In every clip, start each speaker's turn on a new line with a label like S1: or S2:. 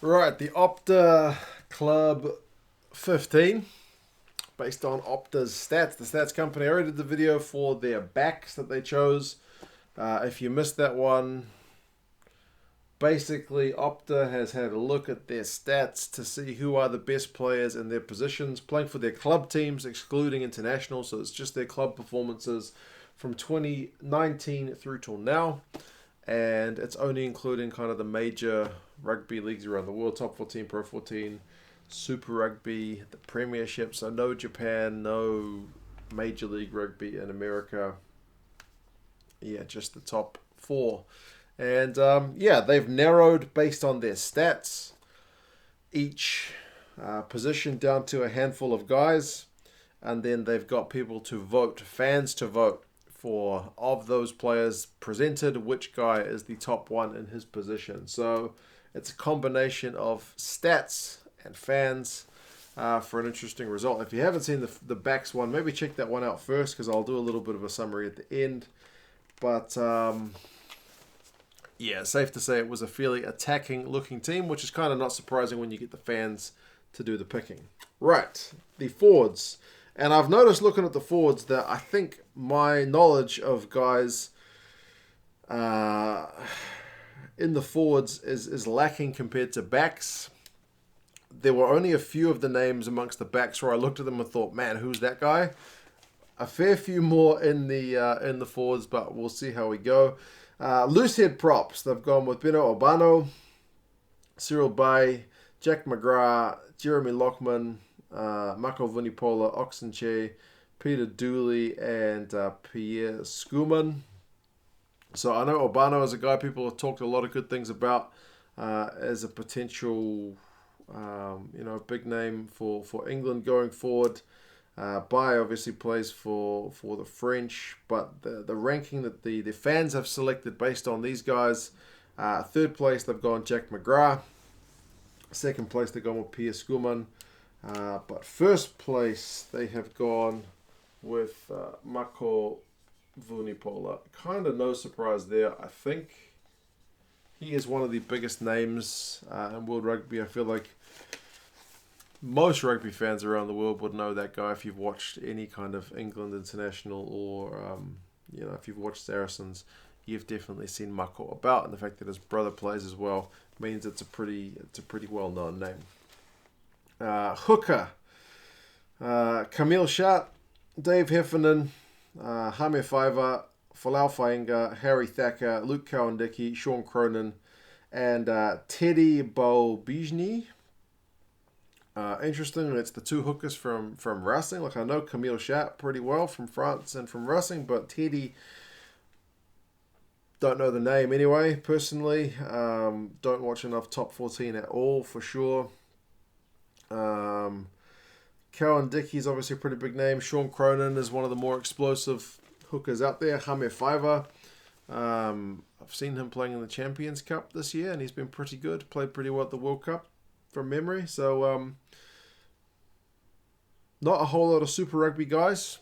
S1: Right, the Opta Club 15, based on Opta's stats, the stats company. I already did the video for their backs that they chose. If you missed that one, basically Opta has had a look at their stats to see who are the best players in their positions, playing for their club teams, excluding international. So it's just their club performances from 2019 through till now. And it's only including kind of the major rugby leagues around the world, top 14, pro 14, Super Rugby, the Premiership. So no Japan, no Major League Rugby in America. Yeah, just the top four. And they've narrowed based on their stats each position down to a handful of guys. And then they've got people to vote, fans to vote for, of those players presented, which guy is the top one in his position. So it's a combination of stats and fans for an interesting result. If you haven't seen the backs one, maybe check that one out first, because I'll do a little bit of a summary at the end. But safe to say it was a fairly attacking looking team, which is kind of not surprising when you get the fans to do the picking. Right, the forwards. And I've noticed looking at the forwards that I think my knowledge of guys in the forwards is lacking compared to backs. There were only a few of the names amongst the backs where I looked at them and thought, man, who's that guy? A fair few more in the forwards, but we'll see how we go. Loose head props. They've gone with Beno Obano, Cyril Bay, Jack McGrath, Jeremy Lockman, Mako Vunipola, Oxenche, Peter Dooley, and Pierre Skuman. So I know Obano is a guy people have talked a lot of good things about as a potential, big name for England going forward. Bay obviously plays for the French, but the ranking that the fans have selected based on these guys, third place they've gone Jack McGrath, second place they've gone with Pierre Skuman. But first place, they have gone with Mako Vunipola. Kind of no surprise there. I think he is one of the biggest names in world rugby. I feel like most rugby fans around the world would know that guy if you've watched any kind of England international or, if you've watched Saracens. You've definitely seen Mako about, and the fact that his brother plays as well means it's a pretty well-known name. Hooker, Camille Schacht, Dave Heffernan, Hame Fiver, Folau Fainga, Harry Thacker, Luke Cowan-Dickey, Sean Cronin, and Teddy Bolbijny. Interesting, it's the two hookers from Racing. Like, I know Camille Schacht pretty well from France and from Racing, but Teddy, don't know the name anyway, personally. Don't watch enough top 14 at all, for sure. Cowan-Dickey is obviously a pretty big name. Sean Cronin is one of the more explosive hookers out there. Hame Fiver, I've seen him playing in the Champions Cup this year, and he's been pretty good. Played pretty well at the World Cup from memory. So not a whole lot of Super Rugby guys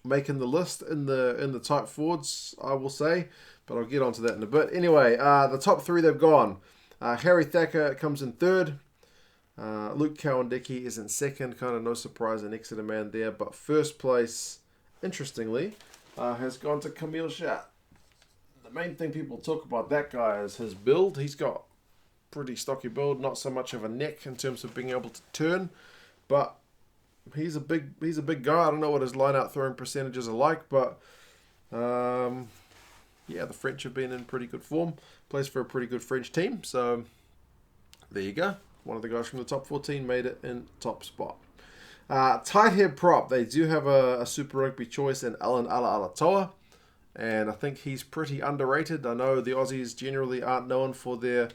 S1: making the list in the type forwards, I will say, but I'll get onto that in a bit. Anyway, the top three they've gone. Harry Thacker comes in third. Luke Cowan-Dickey is in second. Kind of no surprise, an Exeter man there. But first place, interestingly, has gone to Camille Schacht. The main thing people talk about that guy is his build. He's got pretty stocky build, not so much of a neck in terms of being able to turn, but he's a big guy. I don't know what his line-out throwing percentages are like, but the French have been in pretty good form. Plays for a pretty good French team, so there you go. One of the guys from the top 14 made it in top spot. Tighthead prop. They do have a Super Rugby choice in Alan Alatoa, and I think he's pretty underrated. I know the Aussies generally aren't known for their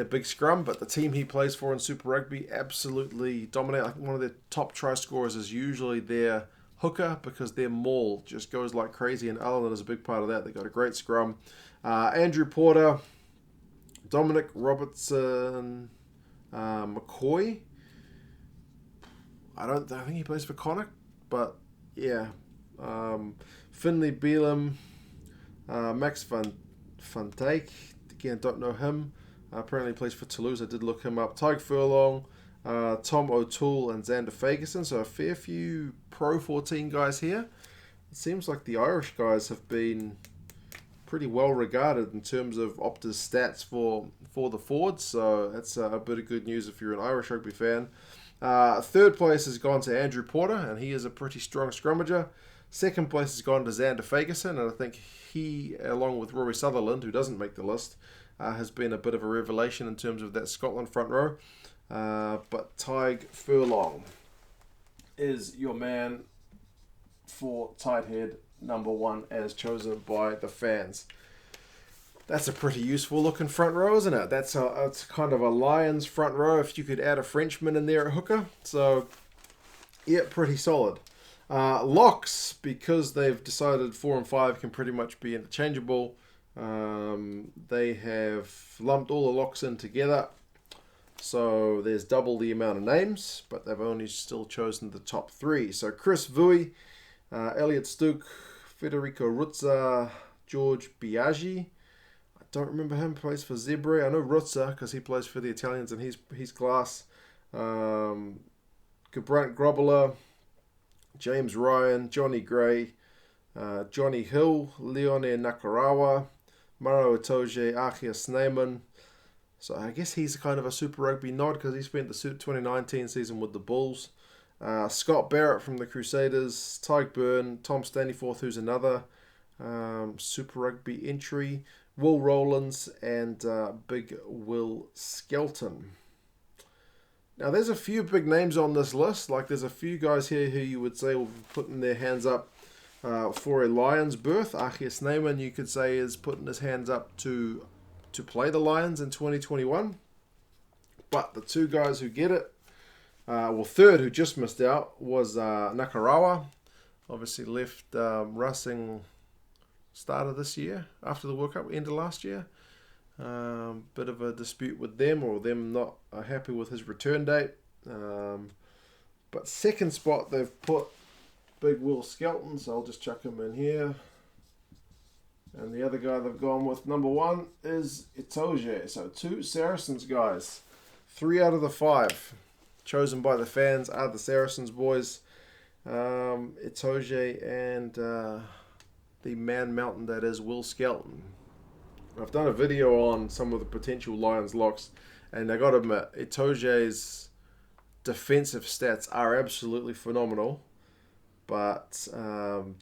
S1: big scrum, but the team he plays for in Super Rugby absolutely dominate. Like, one of their top try scorers is usually their hooker, because their maul just goes like crazy, and Alan is a big part of that. They got a great scrum. Andrew Porter, Dominic Robertson, McCoy. I think he plays for Connacht, but yeah. Finley Beelum, Max Van Dijk. Again, don't know him. Apparently he plays for Toulouse. I did look him up. Tyke Furlong, Tom O'Toole, and Xander Fagerson. So a fair few Pro 14 guys here. It seems like the Irish guys have been pretty well regarded in terms of Opta's stats for the forwards. So that's a bit of good news if you're an Irish rugby fan. Third place has gone to Andrew Porter, and he is a pretty strong scrummager. Second place has gone to Xander Fagerson, and I think he, along with Rory Sutherland, who doesn't make the list, has been a bit of a revelation in terms of that Scotland front row. But Tyke Furlong is your man for Tighthead number 1 as chosen by the fans. That's a pretty useful looking front row, isn't it? It's kind of a Lions front row if you could add a Frenchman in there at hooker. So, yeah, pretty solid. Locks, because they've decided 4 and 5 can pretty much be interchangeable. They have lumped all the locks in together. So there's double the amount of names, but they've only still chosen the top 3. So Chris Vui, Elliot Stuck, Federico Ruzza, George Biaggi. I don't remember him, plays for Zebre. I know Ruzza because he plays for the Italians and he's class. Gebrant Grobler, James Ryan, Johnny Gray, Johnny Hill, Leone Nakarawa, Maro Itoje, Achia Sneyman. So I guess he's kind of a Super Rugby nod because he spent the 2019 season with the Bulls. Scott Barrett from the Crusaders, Tyke Byrne, Tom Staniforth, who's another Super Rugby entry, Will Rowlands, and Big Will Skelton. Now, there's a few big names on this list. Like, there's a few guys here who you would say will be putting their hands up for a Lions berth. Achia Sneyman, you could say, is putting his hands up to play the Lions in 2021. But the 2 guys who get it, third who just missed out was Nakarawa. Obviously left Racing start of this year, after the World Cup, end of last year. Bit of a dispute with them, or them not happy with his return date. But second spot, they've put Big Will Skelton, so I'll just chuck him in here. And the other guy they've gone with, number 1, is Itoje. So 2 Saracens guys. 3 out of the 5 chosen by the fans are the Saracens boys. Itoje and the man mountain that is Will Skelton. I've done a video on some of the potential Lions locks, and I got to admit, Itoje's defensive stats are absolutely phenomenal. But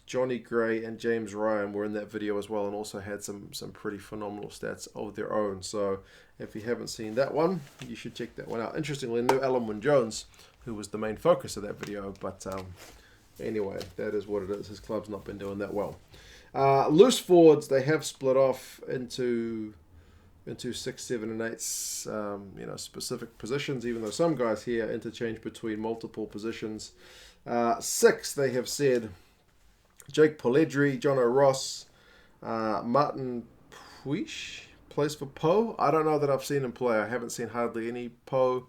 S1: Johnny Gray and James Ryan were in that video as well, and also had some pretty phenomenal stats of their own. So if you haven't seen that one, you should check that one out. Interestingly, no Alan Wynne-Jones, who was the main focus of that video. But anyway, that is what it is. His club's not been doing that well. Loose forwards, they have split off into 6, 7, and 8 specific positions, even though some guys here interchange between multiple positions. 6, they have said Jake Polledri, John O'Ross, Martin Puig plays for Po. I don't know that I've seen him play. I haven't seen hardly any Po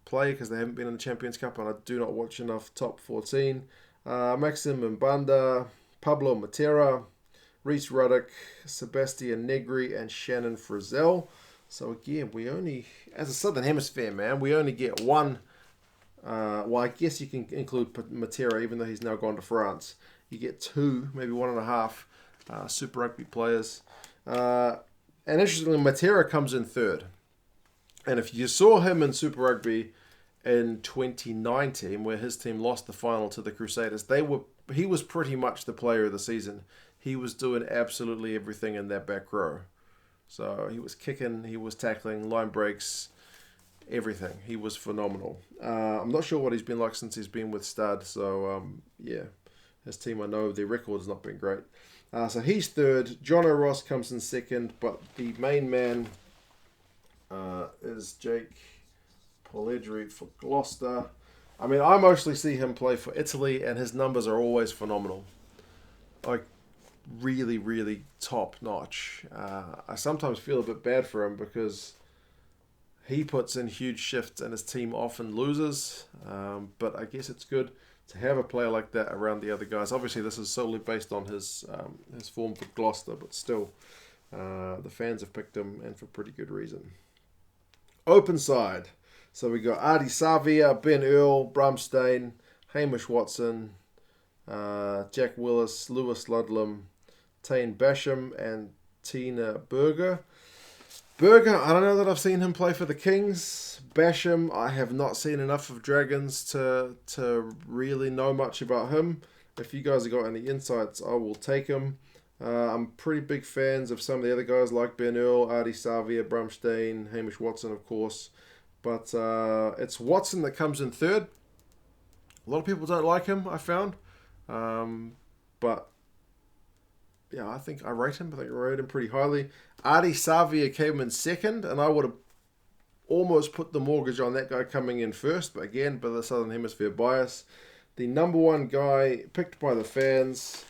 S1: play because they haven't been in the Champions Cup, and I do not watch enough top 14. Maxim Mbanda, Pablo Matera, Reese Ruddock, Sebastian Negri, and Shannon Frizzell. So again, we only, as a Southern Hemisphere man, we only get 1. Well, I guess you can include Matera, even though he's now gone to France. You get 2, maybe 1.5 Super Rugby players. And interestingly, Matera comes in 3rd. And if you saw him in Super Rugby in 2019, where his team lost the final to the Crusaders, he was pretty much the player of the season. He was doing absolutely everything in that back row. So he was kicking, he was tackling, line breaks, everything. He was phenomenal. I'm not sure what he's been like since he's been with Stud. So, yeah, his team, I know their record has not been great. So he's 3rd. John O'Ross comes in 2nd. But the main man is Jake Polledri for Gloucester. I mean, I mostly see him play for Italy, and his numbers are always phenomenal. Like, really, really top notch. I sometimes feel a bit bad for him because he puts in huge shifts and his team often loses. But I guess it's good to have a player like that around the other guys. Obviously, this is solely based on his form for Gloucester, but still, The fans have picked him, and for pretty good reason. Openside. So we got Artie Savia, Ben Earl, Brumstein, Hamish Watson, Jack Willis, Lewis Ludlam, Tane Basham, and Tina Berger. Berger, I don't know that I've seen him play for the Kings. Basham, I have not seen enough of Dragons to really know much about him. If you guys have got any insights, I will take him. I'm pretty big fans of some of the other guys like Ben Earl, Artie Savia, Brumstein, Hamish Watson, of course. But it's Watson that comes in third. A lot of people don't like him, I found. But yeah, I think I rate him. I think I rate him pretty highly. Artie Savia came in second, and I would have almost put the mortgage on that guy coming in first. But again, by the Southern Hemisphere bias, the number one guy picked by the fans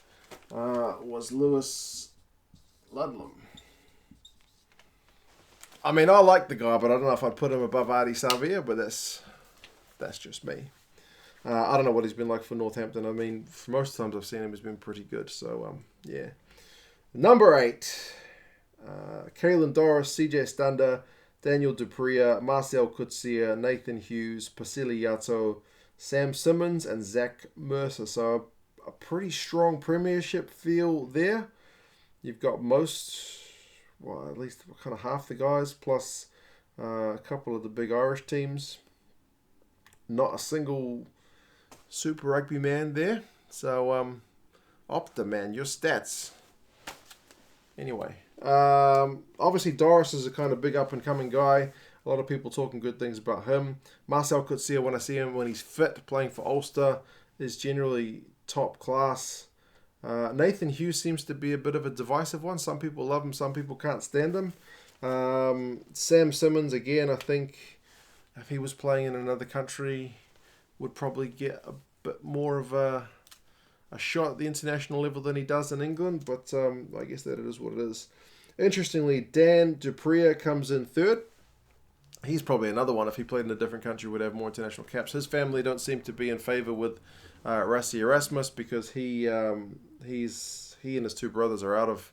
S1: was Lewis Ludlam. I mean, I like the guy, but I don't know if I'd put him above Artie Savia, but that's just me. I don't know what he's been like for Northampton. I mean, for most times I've seen him, he's been pretty good. So, yeah. Number 8. Caelan Doris, CJ Stander, Daniel Dupria, Marcel Kutsia, Nathan Hughes, Pasili Yato, Sam Simmons, and Zach Mercer. So, a pretty strong premiership feel there. You've got at least kind of half the guys, plus a couple of the big Irish teams. Not a single Super Rugby man there. So, Opta, man, your stats. Anyway, obviously Doris is a kind of big up-and-coming guy. A lot of people talking good things about him. Marcel Kutsia, when I see him, when he's fit, playing for Ulster, is generally top class. Nathan Hughes seems to be a bit of a divisive one. Some people love him, some people can't stand him. Sam Simmons, again, I think if he was playing in another country, would probably get a bit more of a shot at the international level than he does in England, but I guess that it is what it is. Interestingly, Dan Dupria comes in third. He's probably another one, if he played in a different country, would have more international caps. His family don't seem to be in favour with Rassie Erasmus because he and his two brothers are out of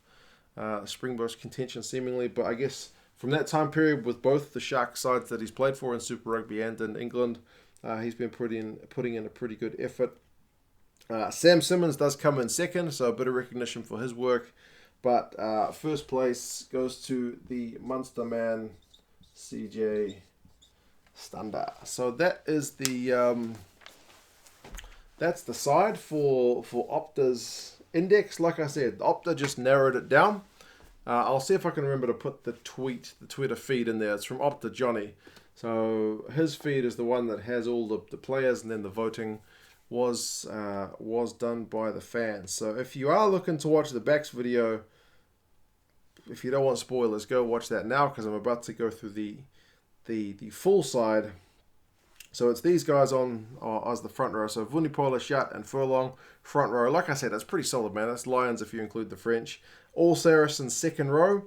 S1: Springboks contention seemingly, but I guess from that time period with both the Shark sides that he's played for in Super Rugby and in England, he's been putting in a pretty good effort. Sam Simmons does come in second, so a bit of recognition for his work. But first place goes to the Munster man, CJ Stander. So that is that's the side for Opta's index. Like I said, Opta just narrowed it down. I'll see if I can remember to put the Twitter feed in there. It's from Opta Johnny. So his feed is the one that has all the players, and then the voting was done by the fans. So if you are looking to watch the Backs video, if you don't want spoilers, go watch that now, because I'm about to go through the full side. So it's these guys on as the front row. So Vunipola, Shat, and Furlong, front row. Like I said, that's pretty solid, man. That's Lions if you include the French. All Saracens, second row.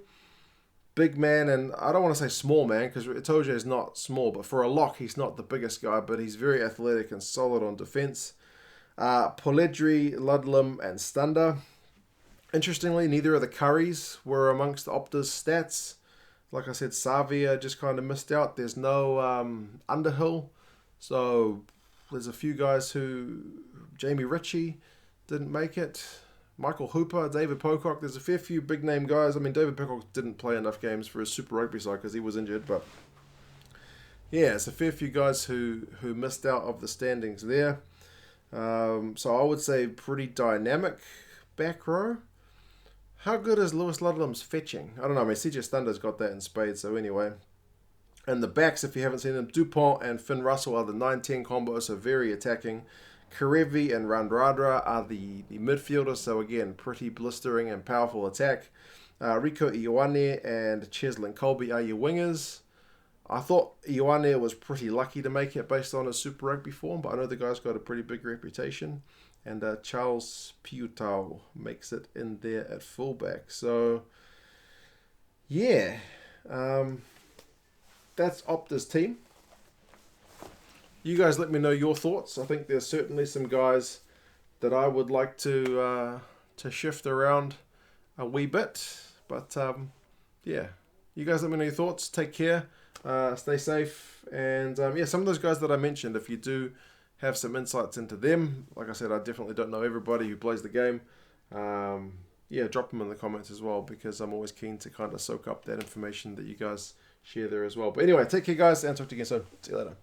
S1: Big man, and I don't want to say small man, because Itoje is not small, but for a lock, he's not the biggest guy, but he's very athletic and solid on defense. Poledri, Ludlam, and Stander. Interestingly, neither of the Curries were amongst Opta's stats. Like I said, Savia just kind of missed out. There's no Underhill. So there's a few guys Jamie Ritchie didn't make it. Michael Hooper, David Pocock. There's a fair few big name guys. I mean, David Pocock didn't play enough games for his Super Rugby side because he was injured. But yeah, it's a fair few guys who missed out of the standings there. So I would say pretty dynamic back row. How good is Lewis Ludlam's fetching? I don't know. I mean, CJ Stunder's got that in spades. So anyway. And the backs, if you haven't seen them, Dupont and Finn Russell are the 9-10 combo, so very attacking. Karevi and Randradra are the midfielders, so again, pretty blistering and powerful attack. Rico Ioane and Cheslin Colby are your wingers. I thought Ioane was pretty lucky to make it based on his Super Rugby form, but I know the guy's got a pretty big reputation. And Charles Piutau makes it in there at fullback. So, yeah. That's Opta's team. You guys let me know your thoughts. I think there's certainly some guys that I would like to shift around a wee bit. But yeah, you guys let me know your thoughts. Take care. Stay safe. And yeah, some of those guys that I mentioned, if you do have some insights into them, like I said, I definitely don't know everybody who plays the game. Yeah, drop them in the comments as well, because I'm always keen to kind of soak up that information that you guys share there as well. But anyway, take care, guys, and talk to you again soon. See you later.